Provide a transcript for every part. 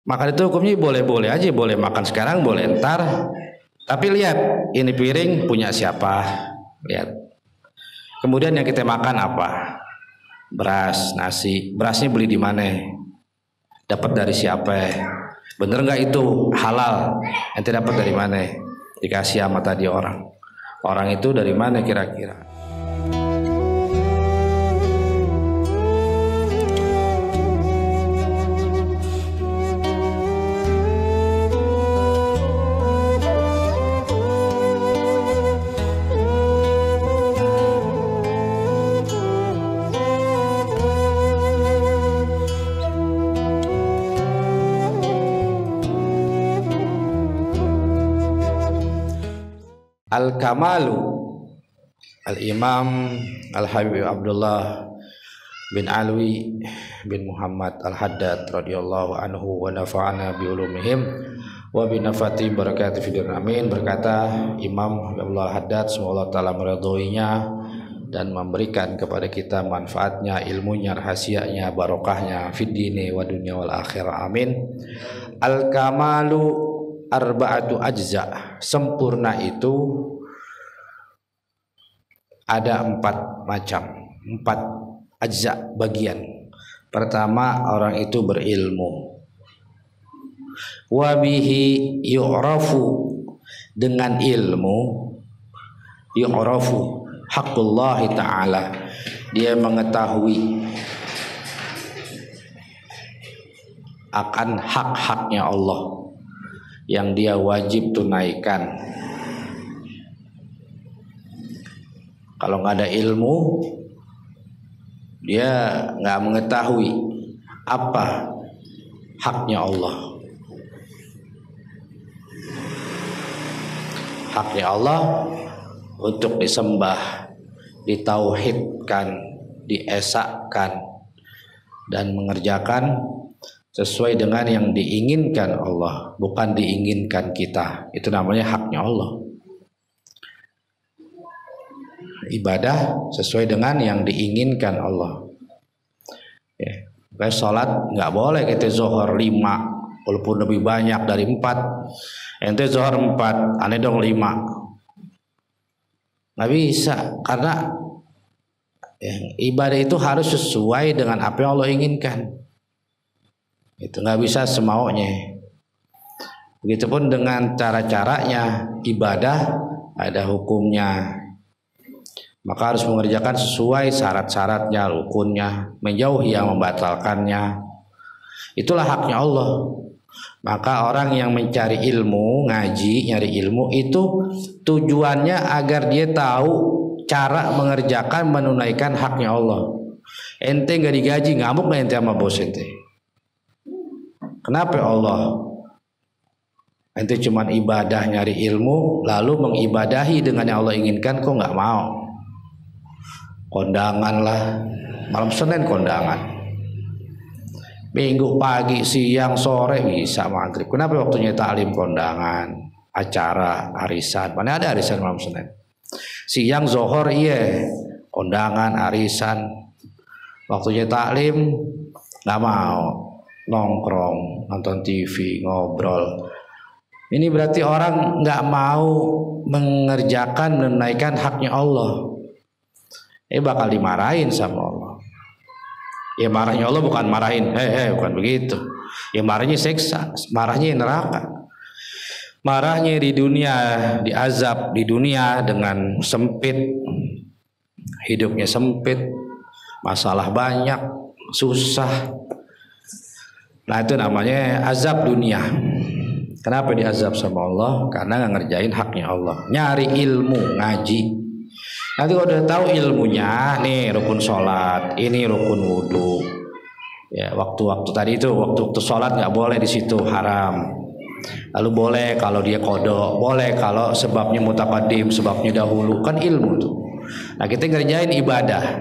Makan itu hukumnya boleh-boleh aja, boleh makan sekarang, boleh ntar. Tapi lihat, ini piring punya siapa? Lihat. Kemudian yang kita makan apa? Beras, nasi. Berasnya beli di mana? Dapat dari siapa? Bener nggak itu halal? Ente dapat dari mana? Dikasih sama tadi orang. Orang itu dari mana kira-kira? Al-Kamalu Al-Imam Al-Habib Abdullah bin Alwi bin Muhammad Al-Haddad radhiyallahu anhu wa nafa'ana bi ulumihim wa bi nafati barakati fid amin. Berkata Imam Abdullah Al-Haddad, semoga Allah taala meridhoinya dan memberikan kepada kita manfaatnya, ilmunya, rahasianya, barokahnya fid dini wa dunya wal akhirah, amin. Al-Kamalu arba'atu ajza, sempurna itu ada 4 macam, 4 ajza, bagian. Pertama, orang itu berilmu. Wabihi yu'rafu, dengan ilmu yu'rafu haqqullah ta'ala, dia mengetahui akan hak-haknya Allah yang dia wajib tunaikan. Kalau nggak ada ilmu, dia nggak mengetahui apa haknya Allah. Haknya Allah untuk disembah, ditauhidkan, diesakkan, dan mengerjakan sesuai dengan yang diinginkan Allah, bukan diinginkan kita. Itu namanya haknya Allah. Ibadah sesuai dengan yang diinginkan Allah. Ya, kayak sholat nggak boleh kita zuhur 5, walaupun lebih banyak dari 4. Ente zuhur 4, aneh dong 5. Nggak bisa, karena ibadah itu harus sesuai dengan apa yang Allah inginkan. Itu nggak bisa semaunya. Begitupun dengan cara-caranya ibadah ada hukumnya. Maka harus mengerjakan sesuai syarat-syaratnya, rukunnya, menjauhi yang membatalkannya. Itulah haknya Allah. Maka orang yang mencari ilmu, ngaji, nyari ilmu itu tujuannya agar dia tahu cara mengerjakan, menunaikan haknya Allah. Ente nggak digaji, ngamuk nggak ente sama bos ente? Kenapa Allah? Ente cuman ibadah nyari ilmu lalu mengibadahi dengan yang Allah inginkan, kok nggak mau? Kondangan lah, malam Senin kondangan, Minggu pagi, siang, sore bisa maghrib. Kenapa waktunya taklim kondangan, acara, arisan? Mana ada arisan malam Senin? Siang zohor iya, kondangan, arisan. Waktunya taklim nggak mau. Nongkrong, nonton TV, ngobrol. Ini berarti orang nggak mau mengerjakan, menunaikan haknya Allah. Bakal dimarahin sama Allah. Ya marahnya Allah bukan marahin, bukan begitu. Ya marahnya seksa, marahnya neraka. Marahnya di dunia, diazab di dunia dengan sempit, hidupnya sempit, masalah banyak, susah. Nah itu namanya azab dunia. Kenapa diazab sama Allah? Karena nggak ngerjain haknya Allah. Nyari ilmu, ngaji. Nanti kalau udah tahu ilmunya, nih rukun sholat, ini rukun wudhu. Ya waktu-waktu tadi itu, waktu sholat nggak boleh di situ, haram. Lalu boleh kalau dia kodok, boleh kalau sebabnya mutaqaddim, sebabnya dahulu, kan ilmu tuh. Nah kita ngerjain ibadah.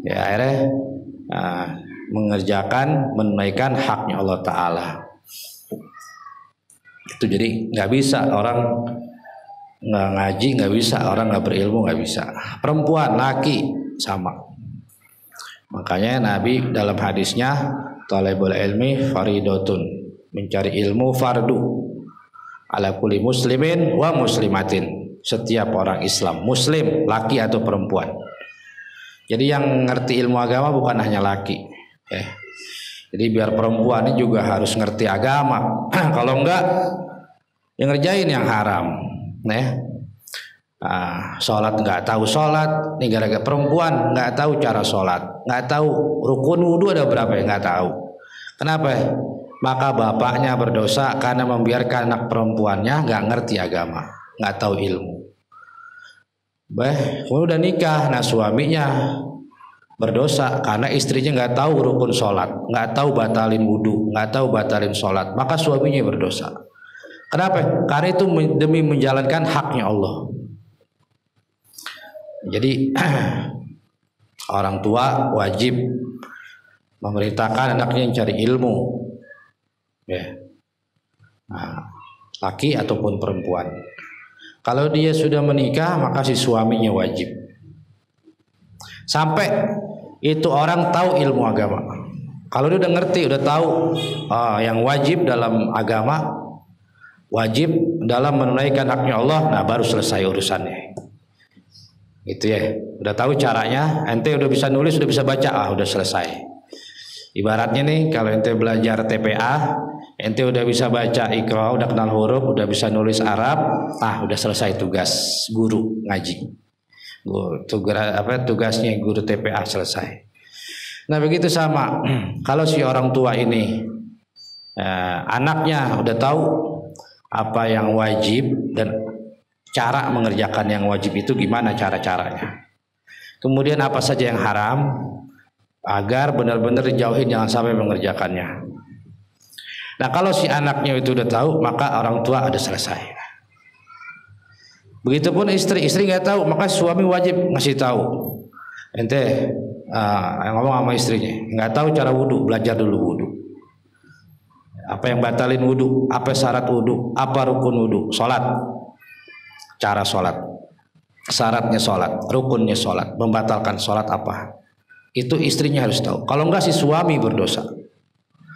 Ya akhirnya mengerjakan, menunaikan haknya Allah Ta'ala. Itu jadi nggak bisa orang nggak ngaji, nggak bisa orang nggak berilmu, nggak bisa. Perempuan, laki sama. Makanya Nabi dalam hadisnya, talabul ilmi faridotun, Mencari ilmu fardu ala kulli muslimin wa muslimatin. Setiap orang Islam, muslim, laki atau perempuan. Jadi yang ngerti ilmu agama bukan hanya laki. Jadi biar perempuan ini juga harus ngerti agama. Kalau enggak, yang ngerjain yang haram. Sholat nggak tahu sholat, nih gara-gara perempuan nggak tahu cara sholat, nggak tahu rukun wudhu ada berapa ya nggak tahu. Kenapa? Maka bapaknya berdosa karena membiarkan anak perempuannya nggak ngerti agama, nggak tahu ilmu. Kemudian udah nikah, nah suaminya berdosa karena istrinya nggak tahu rukun sholat, nggak tahu batalin wudhu, nggak tahu batalin sholat, maka suaminya berdosa. Kenapa? Karena itu demi menjalankan haknya Allah. Jadi orang tua wajib memerintahkan anaknya yang cari ilmu, laki ataupun perempuan. Kalau dia sudah menikah, maka si suaminya wajib. Sampai itu orang tahu ilmu agama. Kalau dia udah ngerti, udah tahu yang wajib dalam agama, wajib dalam menunaikan haknya Allah, nah baru selesai urusannya. Itu ya, udah tahu caranya, ente udah bisa nulis, udah bisa baca, udah selesai. Ibaratnya nih, kalau ente belajar TPA, ente udah bisa baca Iqra, udah kenal huruf, udah bisa nulis Arab, udah selesai tugas guru ngaji. Tugasnya guru TPA selesai. Nah begitu sama, kalau si orang tua ini anaknya udah tahu apa yang wajib dan cara mengerjakan yang wajib itu gimana cara-caranya. Kemudian apa saja yang haram agar benar-benar dijauhin, jangan sampai mengerjakannya. Nah kalau si anaknya itu udah tahu, maka orang tua ada selesai. Begitupun istri nggak tahu, maka suami wajib ngasih tahu. Ente yang ngomong sama istrinya, nggak tahu cara wudhu, belajar dulu wudhu. Apa yang batalin wudhu, apa syarat wudhu, apa rukun wudhu, sholat. Cara sholat, syaratnya sholat, rukunnya sholat, membatalkan sholat apa, itu istrinya harus tahu. Kalau enggak si suami berdosa.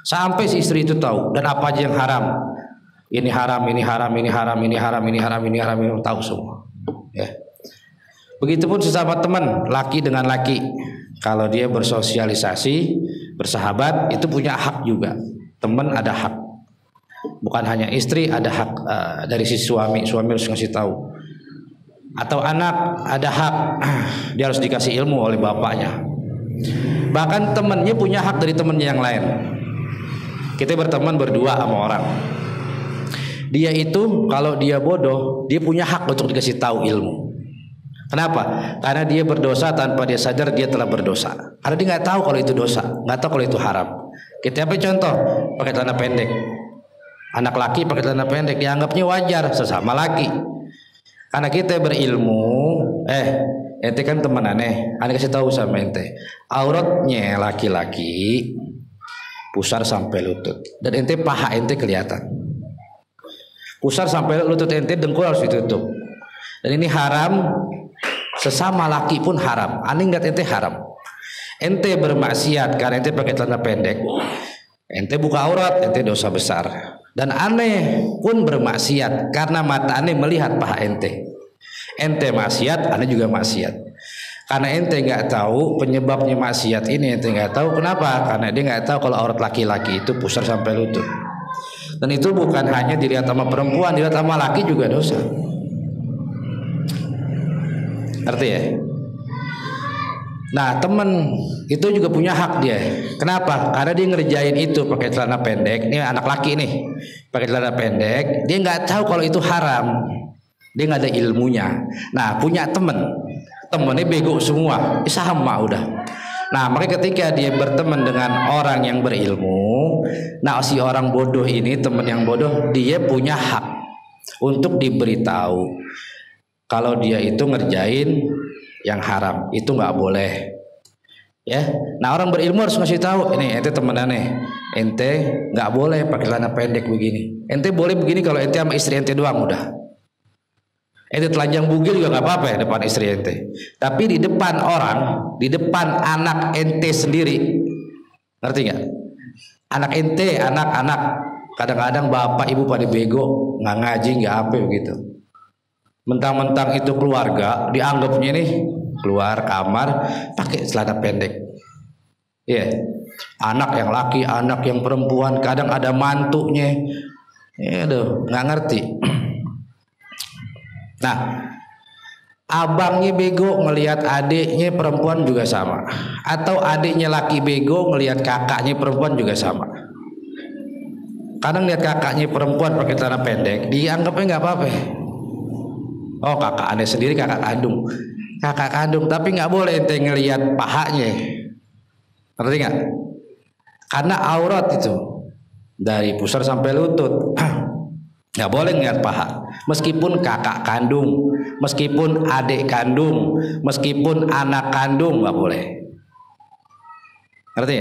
Sampai si istri itu tahu, dan apa aja yang haram, ini haram, ini haram, ini haram, ini haram, ini haram, ini haram, ini tahu semua. Ya. Begitupun sesama teman, laki dengan laki, kalau dia bersosialisasi, bersahabat, itu punya hak juga. Teman ada hak. Bukan hanya istri, ada hak dari si suami harus ngasih tahu. Atau anak ada hak, dia harus dikasih ilmu oleh bapaknya. Bahkan temannya punya hak dari temannya yang lain. Kita berteman berdua sama orang, dia itu kalau dia bodoh, dia punya hak untuk dikasih tahu ilmu. Kenapa? Karena dia berdosa tanpa dia sadar dia telah berdosa. Karena dia nggak tahu kalau itu dosa, nggak tahu kalau itu haram. Kita apa contoh? Pakai celana pendek. Anak laki pakai celana pendek dianggapnya wajar sesama laki. Karena kita berilmu, ente kan teman aneh kasih tahu sama ente, auratnya laki-laki pusar sampai lutut, dan ente paha ente kelihatan. Pusar sampai lutut ente, dengkul harus ditutup. Dan ini haram, sesama laki pun haram. Aneh nggak ente haram? Ente bermaksiat karena ente pakai celana pendek, ente buka aurat, ente dosa besar. Dan aneh pun bermaksiat karena mata aneh melihat paha ente. Ente maksiat, aneh juga maksiat. Karena ente nggak tahu penyebabnya maksiat ini, ente nggak tahu kenapa? Karena dia nggak tahu kalau aurat laki-laki itu pusar sampai lutut. Dan itu bukan hanya dilihat sama perempuan, dilihat sama laki juga dosa. Ngerti ya? Nah temen itu juga punya hak dia. Kenapa? Karena dia ngerjain itu pakai celana pendek. Ini anak laki nih pakai celana pendek. Dia nggak tahu kalau itu haram. Dia nggak ada ilmunya. Nah punya temennya bego semua, sama udah. Nah makanya ketika dia berteman dengan orang yang berilmu, nah si orang bodoh ini, teman yang bodoh, dia punya hak untuk diberitahu kalau dia itu ngerjain yang haram, itu nggak boleh. Ya, nah orang berilmu harus ngasih tahu, ini ente temenannya, ente nggak boleh pakai celana pendek begini. Ente boleh begini kalau ente sama istri ente doang udah. Ente telanjang bugil juga nggak apa-apa ya depan istri ente. Tapi di depan orang, di depan anak ente sendiri, ngerti nggak? Anak ente, anak-anak Kadang-kadang bapak ibu pada bego, nggak ngaji, nggak apa begitu. Mentang-mentang itu keluarga, dianggapnya nih keluar kamar pakai celana pendek. Iya, anak yang laki, anak yang perempuan, kadang ada mantunya. Aduh, nggak ngerti. Nah, abangnya bego ngelihat adiknya perempuan juga sama, atau adiknya laki bego ngelihat kakaknya perempuan juga sama. Kadang lihat kakaknya perempuan pakai celana pendek, dianggapnya nggak apa-apa. Oh, kakak anda sendiri kakak kandung, tapi nggak boleh ente ngelihat pahanya, ngerti nggak? Karena aurat itu dari pusar sampai lutut, nggak boleh ngelihat paha. Meskipun kakak kandung, meskipun adik kandung, meskipun anak kandung nggak boleh. Ngerti?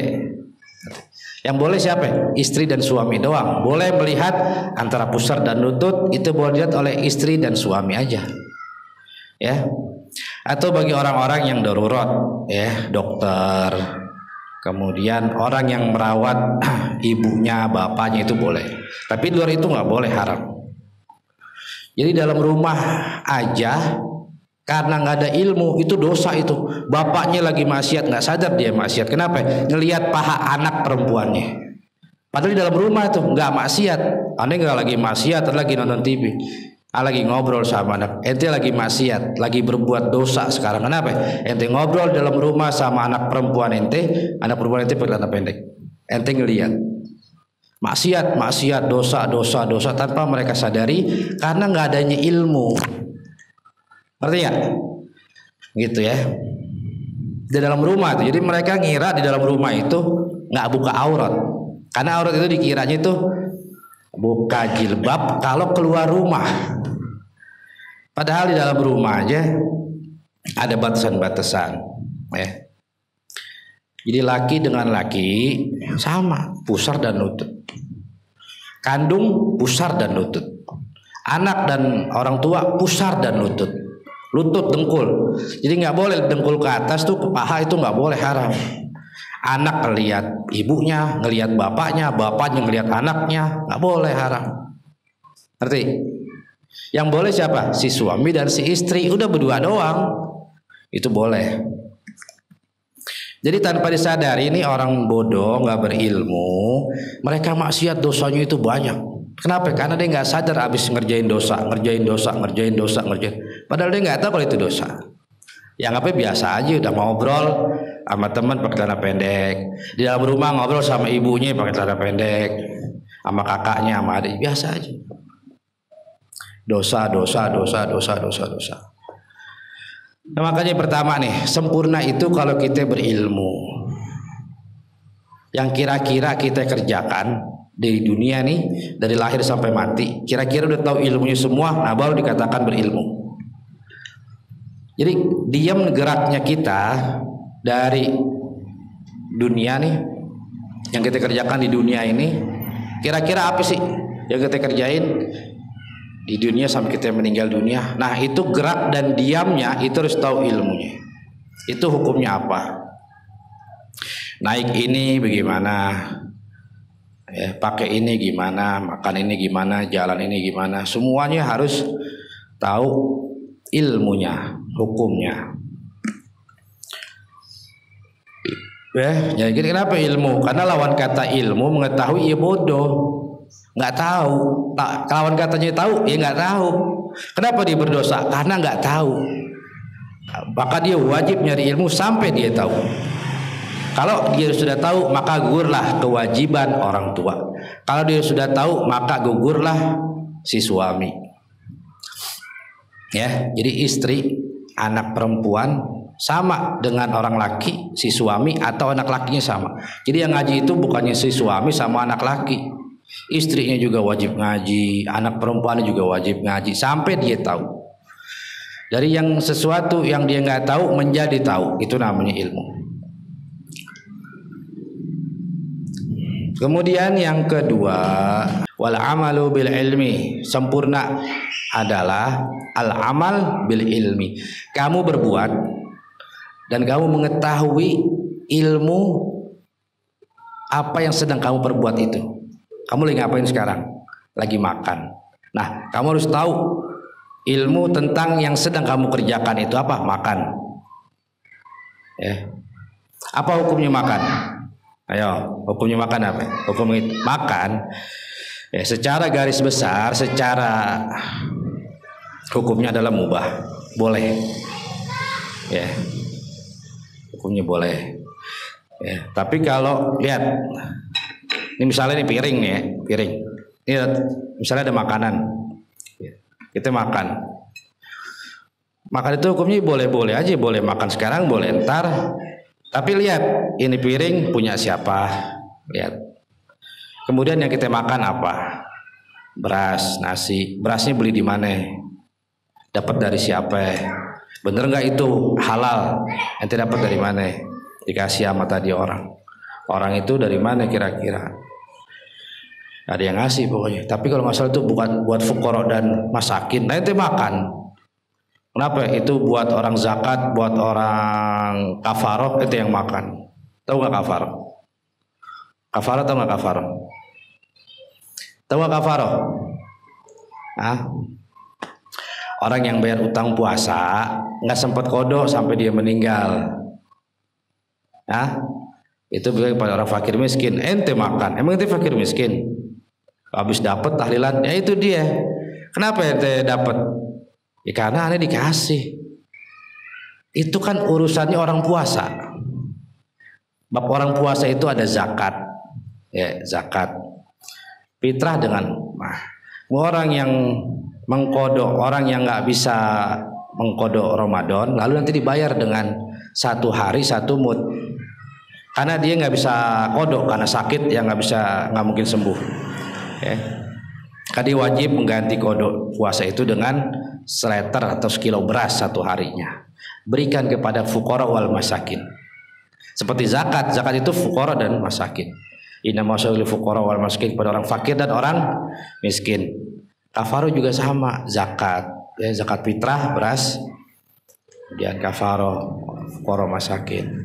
Yang boleh siapa? Istri dan suami doang. Boleh melihat antara pusar dan lutut, itu boleh dilihat oleh istri dan suami aja. Ya. Atau bagi orang-orang yang darurat, ya, dokter, kemudian orang yang merawat ibunya, bapaknya itu boleh. Tapi di luar itu nggak boleh, haram. Jadi dalam rumah aja, karena nggak ada ilmu itu dosa itu. Bapaknya lagi maksiat nggak sadar dia maksiat. Kenapa? Ngelihat paha anak perempuannya. Padahal di dalam rumah itu nggak maksiat. Anda nggak lagi maksiat, lagi nonton TV, lagi ngobrol sama anak. Ente lagi maksiat, lagi berbuat dosa sekarang. Kenapa? Ente ngobrol dalam rumah sama anak perempuan ente, anak perempuan ente berkata pendek. Ente ngelihat maksiat, dosa tanpa mereka sadari karena nggak adanya ilmu. Ngerti ya? Gitu ya. Di dalam rumah itu, jadi mereka ngira di dalam rumah itu nggak buka aurat, karena aurat itu dikiranya itu buka jilbab kalau keluar rumah. Padahal di dalam rumah aja ada batasan-batasan. Ya. Jadi laki dengan laki sama, pusar dan lutut. Kandung pusar dan lutut. Anak dan orang tua pusar dan lutut. Lutut dengkul. Jadi nggak boleh dengkul ke atas tuh, ke paha itu nggak boleh, haram. Anak ngelihat ibunya, ngelihat bapaknya, bapaknya ngelihat anaknya, nggak boleh, haram. Ngerti? Yang boleh siapa? Si suami dan si istri, udah berdua doang. Itu boleh. Jadi tanpa disadari ini orang bodoh, nggak berilmu, mereka maksiat dosanya itu banyak. Kenapa? Karena dia nggak sadar habis ngerjain dosa. Padahal dia nggak tahu kalau itu dosa. Yang apa biasa aja, udah ngobrol sama teman pakai celana pendek. Di dalam rumah ngobrol sama ibunya pakai celana pendek, sama kakaknya, sama adik, biasa aja. Dosa. Nah, makanya pertama nih, sempurna itu kalau kita berilmu. Yang kira-kira kita kerjakan di dunia nih dari lahir sampai mati, kira-kira udah tahu ilmunya semua, nah baru dikatakan berilmu. Jadi diam geraknya kita dari dunia nih, yang kita kerjakan di dunia ini, kira-kira apa sih yang kita kerjain di dunia sampai kita meninggal dunia? Nah itu gerak dan diamnya itu harus tahu ilmunya. Itu hukumnya apa? Naik ini bagaimana? Ya, pakai ini gimana? Makan ini gimana? Jalan ini gimana? Semuanya harus tahu ilmunya, hukumnya. Jadi kenapa ilmu? Karena lawan kata ilmu mengetahui ya bodoh, nggak tahu. Lawan katanya tahu ya nggak tahu. Kenapa dia berdosa? Karena nggak tahu. Maka dia wajib nyari ilmu sampai dia tahu. Kalau dia sudah tahu maka gugurlah kewajiban orang tua. Kalau dia sudah tahu maka gugurlah si suami. Ya, jadi istri, anak perempuan sama dengan orang laki, si suami atau anak lakinya sama. Jadi yang ngaji itu bukannya si suami sama anak laki, istrinya juga wajib ngaji, anak perempuannya juga wajib ngaji sampai dia tahu. Dari yang sesuatu yang dia nggak tahu menjadi tahu, itu namanya ilmu. Kemudian yang kedua, wal amalu bil ilmi, sempurna adalah al amal bil ilmi. Kamu berbuat dan kamu mengetahui ilmu apa yang sedang kamu perbuat itu. Kamu lagi ngapain sekarang? Lagi makan. Nah, kamu harus tahu ilmu tentang yang sedang kamu kerjakan itu apa? Makan. Ya. Apa hukumnya makan? Ayo, hukumnya makan apa? Hukum makan ya, secara garis besar, secara hukumnya adalah mubah, boleh. Ya. Hukumnya boleh. Ya, tapi kalau lihat, ini misalnya ini piring nih ya, piring. Ini misalnya ada makanan, kita makan. Makan itu hukumnya boleh-boleh aja, boleh makan sekarang, boleh ntar. Tapi lihat, ini piring punya siapa? Lihat. Kemudian yang kita makan apa? Beras, nasi. Berasnya beli di mana? Dapat dari siapa? Bener nggak itu halal? Ente dapat dari mana? Dikasih sama tadi orang. Orang itu dari mana kira-kira? Ada yang ngasih pokoknya. Tapi kalau nggak salah itu bukan buat fuqara dan masakin. Nah ente makan. Kenapa? Itu buat orang zakat, buat orang kafaroh, itu yang makan. Tahu nggak kafaroh? Kafaroh tahu nggak kafaroh? Tahu nggak kafaroh? Hah? Orang yang bayar utang puasa nggak sempat kodok sampai dia meninggal. Hah? Itu bilang kepada orang fakir miskin, ente makan. Emang ente fakir miskin? Habis dapat tahlilan, ya itu dia. Kenapa ente dapat? Ya karena aneh dikasih. Itu kan urusannya orang puasa. Bab orang puasa itu ada zakat. Ya, zakat. Fitrah dengan orang yang mengkodok, orang yang nggak bisa mengkodok Ramadan, lalu nanti dibayar dengan 1 hari 1 mud. Karena dia nggak bisa kodok karena sakit, yang nggak mungkin sembuh. Ya. Jadi wajib mengganti kodok puasa itu dengan seliter atau sekilo beras 1 harinya. Berikan kepada fuqara wal masakin. Seperti zakat, zakat itu fuqara dan masakin. Innama sya'il fuqara wal masakin, kepada orang fakir dan orang miskin. Kafaroh juga sama, zakat, ya, zakat fitrah beras, kemudian kafaroh fuqara masakin.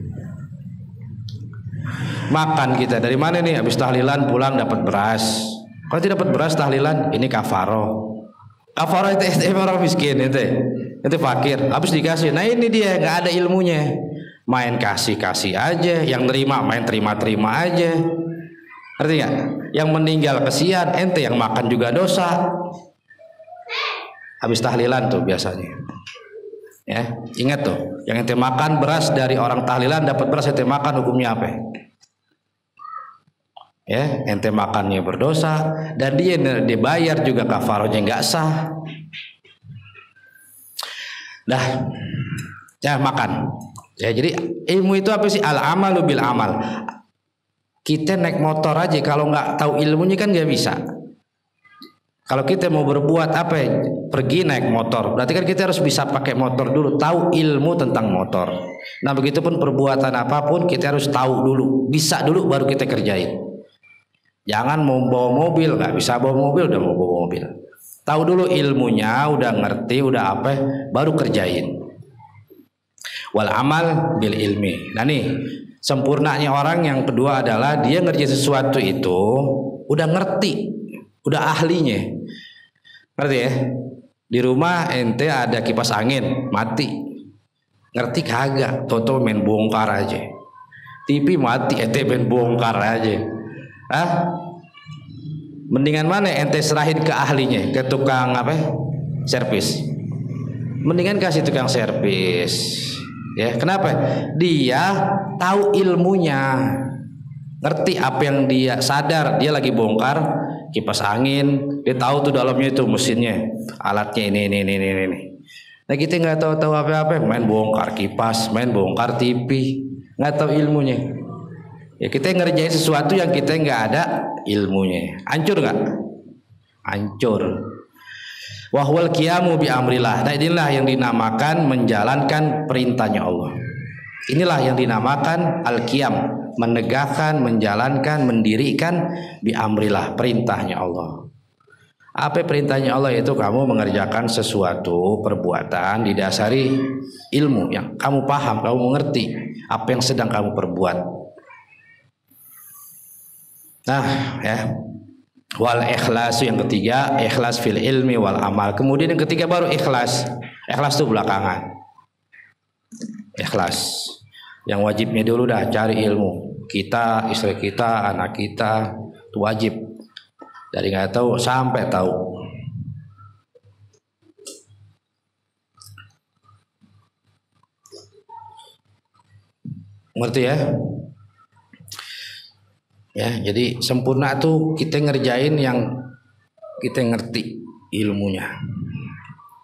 Makan kita dari mana nih? Habis tahlilan pulang dapat beras. Kalau tidak dapat beras tahlilan, ini kafaroh. Kafaroh itu orang miskin itu fakir. Habis dikasih. Nah ini dia nggak ada ilmunya. Main kasih aja. Yang nerima main terima aja. Ngerti nggak? Yang meninggal kesian. Ente yang makan juga dosa. Habis tahlilan tuh biasanya. Ya, ingat tuh. Yang ente makan beras dari orang tahlilan, dapat beras ente makan, hukumnya apa? Ya, ente makannya berdosa dan dia dibayar juga kafarohnya nggak sah. Dah, ya makan. Ya jadi ilmu itu apa sih? Al amalu bil amal. Kita naik motor aja kalau nggak tahu ilmunya kan nggak bisa. Kalau kita mau berbuat apa? Pergi naik motor. Berarti kan kita harus bisa pakai motor dulu, tahu ilmu tentang motor. Nah begitupun perbuatan apapun kita harus tahu dulu, bisa dulu baru kita kerjain. Jangan mau bawa mobil, nggak bisa bawa mobil udah mau bawa mobil. Tahu dulu ilmunya, udah ngerti, udah apa, baru kerjain. Wal amal bil ilmi. Nah nih, sempurnanya orang yang kedua adalah dia ngerjain sesuatu itu udah ngerti, udah ahlinya. Ngerti ya? Di rumah ente ada kipas angin, mati. Ngerti kagak? Toto main bongkar aja. TV mati, ente main bongkar aja. Hah? Mendingan mana ente serahin ke ahlinya, ke tukang apa? Servis. Mendingan kasih tukang servis. Ya, kenapa? Dia tahu ilmunya. Ngerti apa yang dia sadar, dia lagi bongkar kipas angin, dia tahu tuh dalamnya itu mesinnya, alatnya ini. Nah kita nggak tahu apa-apa, main bongkar kipas, main bongkar TV, nggak tahu ilmunya. Ya kita ngerjain sesuatu yang kita nggak ada ilmunya, hancur nggak? Hancur. Wahwal qiyamu bi amrillah. Nah inilah yang dinamakan menjalankan perintahnya Allah. Inilah yang dinamakan al-qiyam, menegakkan, menjalankan, mendirikan bi amrillah, perintahnya Allah. Apa perintahnya Allah? Itu kamu mengerjakan sesuatu perbuatan didasari ilmu yang kamu paham, kamu mengerti apa yang sedang kamu perbuat. Nah, ya. Wal ikhlas yang ketiga, ikhlas fil ilmi wal amal. Kemudian yang ketiga baru ikhlas. Ikhlas itu belakangan. Ikhlas. Yang wajibnya dulu dah cari ilmu. Kita, istri kita, anak kita itu wajib. Dari nggak tahu sampai tahu. Ngerti ya? Ya, jadi sempurna tuh kita ngerjain yang kita ngerti ilmunya.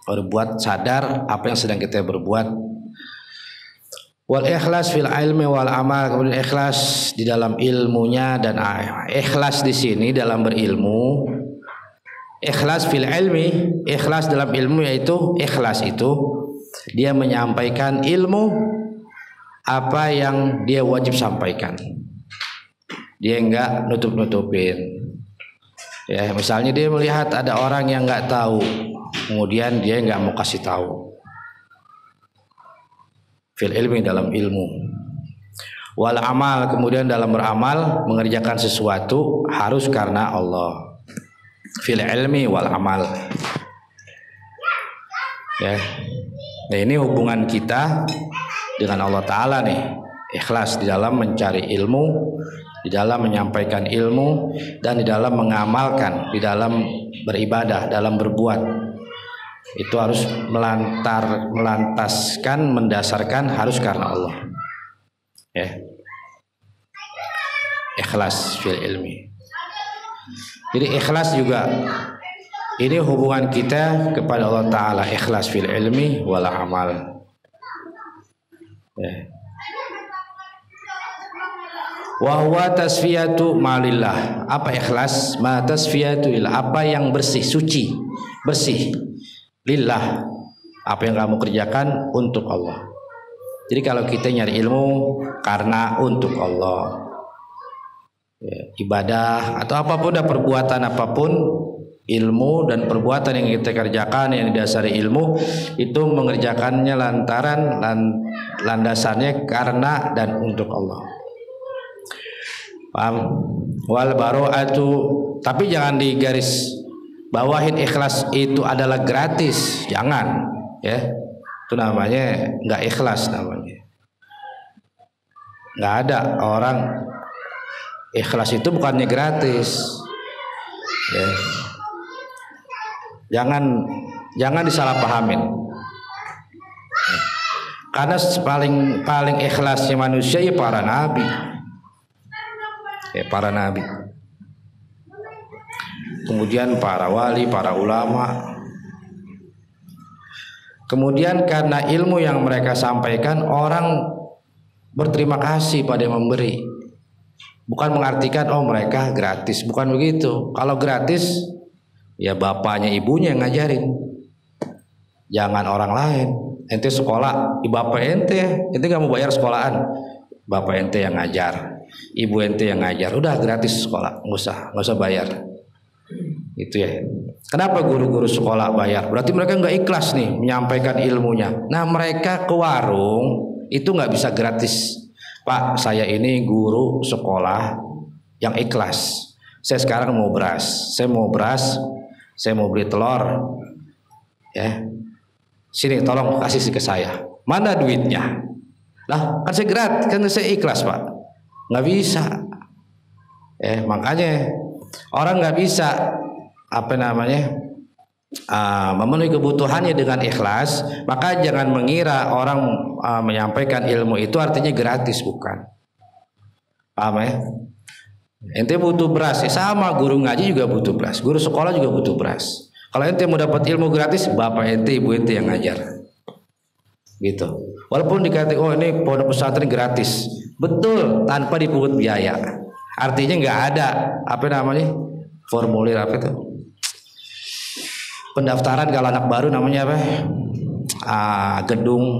Berbuat sadar apa yang sedang kita berbuat. Wal ikhlas fil ilmi wal amal, kemudian ikhlas di dalam ilmunya dan ikhlas di sini dalam berilmu. Ikhlas fil ilmi, ikhlas dalam ilmu yaitu ikhlas itu dia menyampaikan ilmu apa yang dia wajib sampaikan. Dia enggak nutup-nutupin. Ya, misalnya dia melihat ada orang yang enggak tahu, kemudian dia enggak mau kasih tahu. Fil ilmi dalam ilmu. Wal amal, kemudian dalam beramal mengerjakan sesuatu harus karena Allah. Fil ilmi wal amal. Ya. Nah, ini hubungan kita dengan Allah Ta'ala nih. Ikhlas di dalam mencari ilmu, di dalam menyampaikan ilmu, dan di dalam mengamalkan, di dalam beribadah, dalam berbuat. Itu harus melantaskan, mendasarkan harus karena Allah. Ya. Ikhlas fil ilmi. Jadi ikhlas juga ini hubungan kita kepada Allah Ta'ala. Ikhlas fil ilmi wal amal. Ya. Wa huwa tasfiyatu malillah. Apa ikhlas? Ma tasfiyatu ila, apa yang bersih, suci, bersih lillah. Apa yang kamu kerjakan untuk Allah. Jadi kalau kita nyari ilmu karena untuk Allah, ya, ibadah atau apapun, perbuatan apapun, ilmu dan perbuatan yang kita kerjakan yang didasari ilmu itu mengerjakannya lantaran landasannya karena dan untuk Allah. Paham? Wal baro'atu, tapi jangan digaris bawahin ikhlas itu adalah gratis, jangan, ya. Itu namanya nggak ikhlas namanya. Nggak ada orang ikhlas itu bukannya gratis, ya. Jangan disalahpahamin. Karena paling ikhlasnya manusia ya para nabi. Para nabi, kemudian para wali, para ulama, kemudian karena ilmu yang mereka sampaikan orang berterima kasih pada yang memberi. Bukan mengartikan oh mereka gratis, bukan begitu. Kalau gratis ya bapaknya ibunya yang ngajarin, jangan orang lain. Ente sekolah, bapak ente nggak mau bayar sekolahan, bapak ente yang ngajar, ibu ente yang ngajar, udah gratis sekolah, nggak usah bayar. Itu ya. Kenapa guru-guru sekolah bayar? Berarti mereka nggak ikhlas nih menyampaikan ilmunya. Nah mereka ke warung itu nggak bisa gratis. Pak, saya ini guru sekolah yang ikhlas. Saya sekarang mau beras, saya mau beli telur, ya. Sini tolong kasih ke saya. Mana duitnya? Lah kan saya gratis, kan saya ikhlas Pak. Nggak bisa. Makanya orang nggak bisa memenuhi kebutuhannya dengan ikhlas. Maka jangan mengira orang menyampaikan ilmu itu artinya gratis, bukan. Paham ya? Ente butuh beras, sama guru ngaji juga butuh beras, guru sekolah juga butuh beras. Kalau ente mau dapat ilmu gratis, bapak ente, ibu ente yang ngajar, gitu. Walaupun dikatakan oh ini pondok pesantren gratis, betul, tanpa dipungut biaya. Artinya nggak ada formulir pendaftaran kalau anak baru namanya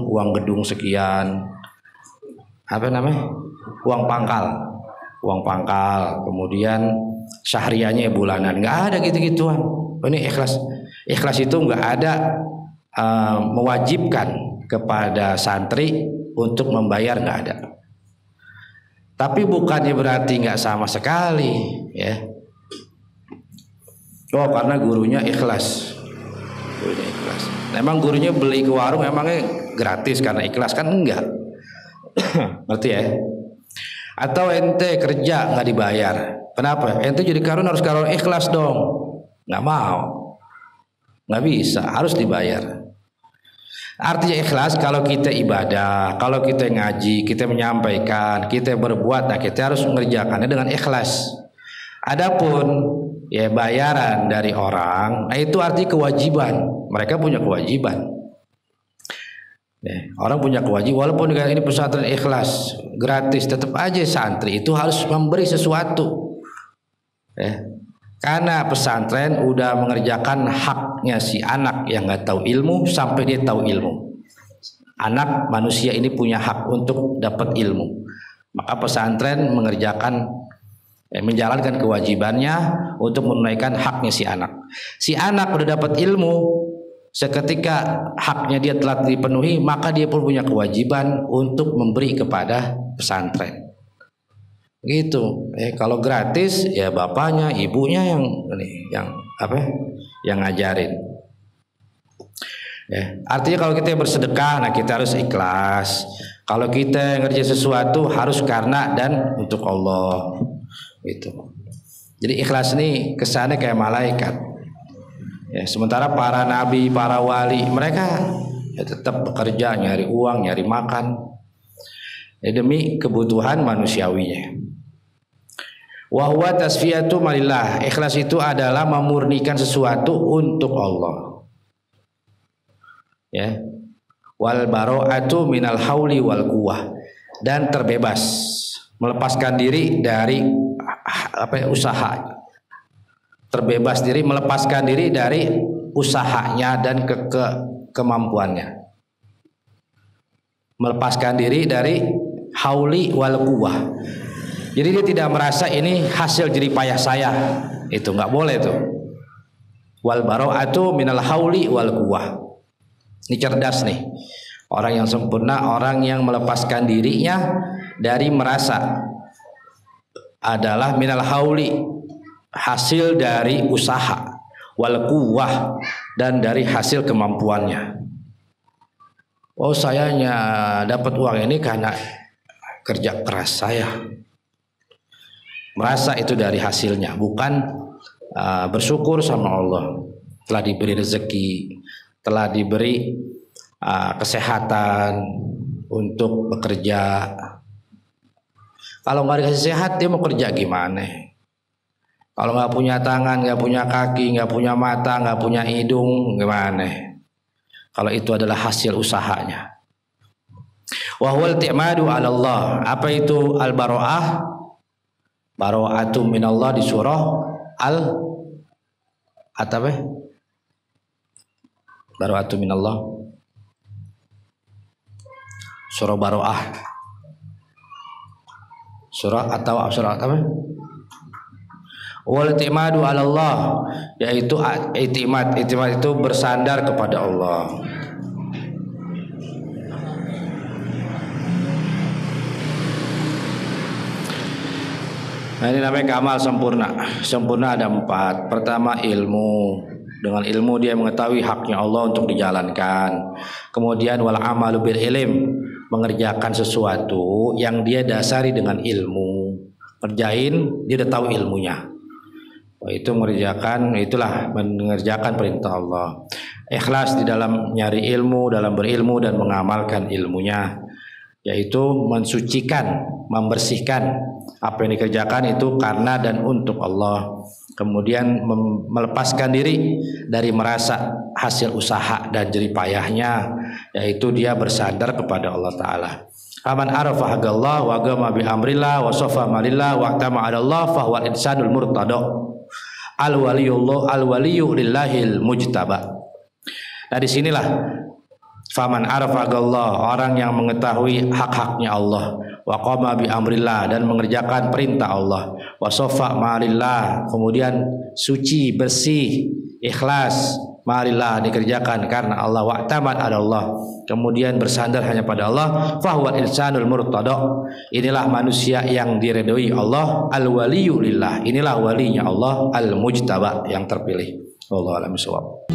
uang gedung sekian, uang pangkal, kemudian syahriahnya bulanan, nggak ada gitu-gituan. Ini ikhlas itu nggak ada mewajibkan kepada santri untuk membayar, nggak ada. Tapi bukannya berarti nggak sama sekali, ya. Oh, karena gurunya ikhlas. Gurunya ikhlas. Memang gurunya beli ke warung emangnya gratis karena ikhlas kan enggak. Ngerti ya? Atau ente kerja nggak dibayar. Kenapa? Ente jadi karun harus karun ikhlas dong. Nggak mau. Nggak bisa, harus dibayar. Artinya ikhlas kalau kita ibadah, kalau kita ngaji, kita menyampaikan, kita berbuat, nah kita harus mengerjakannya dengan ikhlas. Adapun ya bayaran dari orang, nah itu artinya kewajiban. Mereka punya kewajiban. Ya, orang punya kewajiban, walaupun ini pesantren ikhlas, gratis, tetap aja santri itu harus memberi sesuatu. Ya. Karena pesantren udah mengerjakan haknya si anak yang nggak tahu ilmu sampai dia tahu ilmu. Anak manusia ini punya hak untuk dapat ilmu. Maka pesantren menjalankan kewajibannya untuk menunaikan haknya si anak. Si anak udah dapat ilmu, seketika haknya dia telah dipenuhi, maka dia pun punya kewajiban untuk memberi kepada pesantren. Gitu. Kalau gratis ya bapaknya, ibunya yang ngajarin. Artinya kalau kita bersedekah, nah kita harus ikhlas. Kalau kita ngerjain sesuatu harus karena dan untuk Allah. Gitu. Jadi ikhlas ini kesannya kayak malaikat. Ya, sementara para nabi, para wali, mereka ya tetap bekerja, nyari uang, nyari makan. Ya, demi kebutuhan manusiawinya. Wa huwa tasfiyatu malillah. Ikhlas itu adalah memurnikan sesuatu untuk Allah. Ya. Wal bara'atu minal hauli wal quwwah, dan terbebas, melepaskan diri dari usaha. Terbebas diri, melepaskan diri dari usahanya dan kemampuannya. Melepaskan diri dari hauli wal quwwah. Jadi dia tidak merasa ini hasil jerih payah saya. Itu nggak boleh tuh. Wal bara'atu minal hauli wal quwwah. Ini cerdas nih. Orang yang sempurna, orang yang melepaskan dirinya dari merasa adalah minal hauli, hasil dari usaha, wal quwwah, dan dari hasil kemampuannya. Oh, sayanya dapat uang ini karena kerja keras saya. Merasa itu dari hasilnya, bukan bersyukur sama Allah telah diberi rezeki, telah diberi kesehatan untuk bekerja. Kalau nggak dikasih sehat, dia mau kerja gimana? Kalau nggak punya tangan, nggak punya kaki, nggak punya mata, nggak punya hidung, gimana? Kalau itu adalah hasil usahanya. Wa huwal i'timadu 'ala Allah. Apa itu al-bara'ah? Bara'atu minallah di surah Bara'atu minallah, surah Bara'ah, surah apa? Wal i'timadu 'ala Allah, yaitu i'timad itu bersandar kepada Allah. Nah, ini namanya kamal sempurna. Sempurna ada 4. Pertama ilmu. Dengan ilmu dia mengetahui haknya Allah untuk dijalankan. Kemudian wal amalu bil ilm, mengerjakan sesuatu yang dia dasari dengan ilmu. Kerjain, dia udah tahu ilmunya. Itu mengerjakan perintah Allah. Ikhlas di dalam nyari ilmu, dalam berilmu dan mengamalkan ilmunya, yaitu mensucikan, membersihkan apa yang dikerjakan itu karena dan untuk Allah. Kemudian melepaskan diri dari merasa hasil usaha dan jerih payahnya, yaitu dia bersandar kepada Allah Ta'ala. Aman arafa haqqallah wa agama bi amrillah wa safa malillah wa tama 'ala Allah fa huwa insanul murtada al waliyyu lillahil mujtaba. Nah, disinilah faman arafa haqqallah, orang yang mengetahui hak-haknya Allah, wa qama bi amrillah, dan mengerjakan perintah Allah, wa safa malillah, kemudian suci, bersih, ikhlas marilah dikerjakan karena Allah, wa'tamad ala Allah, kemudian bersandar hanya pada Allah, fahuwal insanul murtada, inilah manusia yang diridhoi Allah, al waliyulillah, inilah walinya Allah, al mujtaba, yang terpilih. Wallahu a'lam bishawab.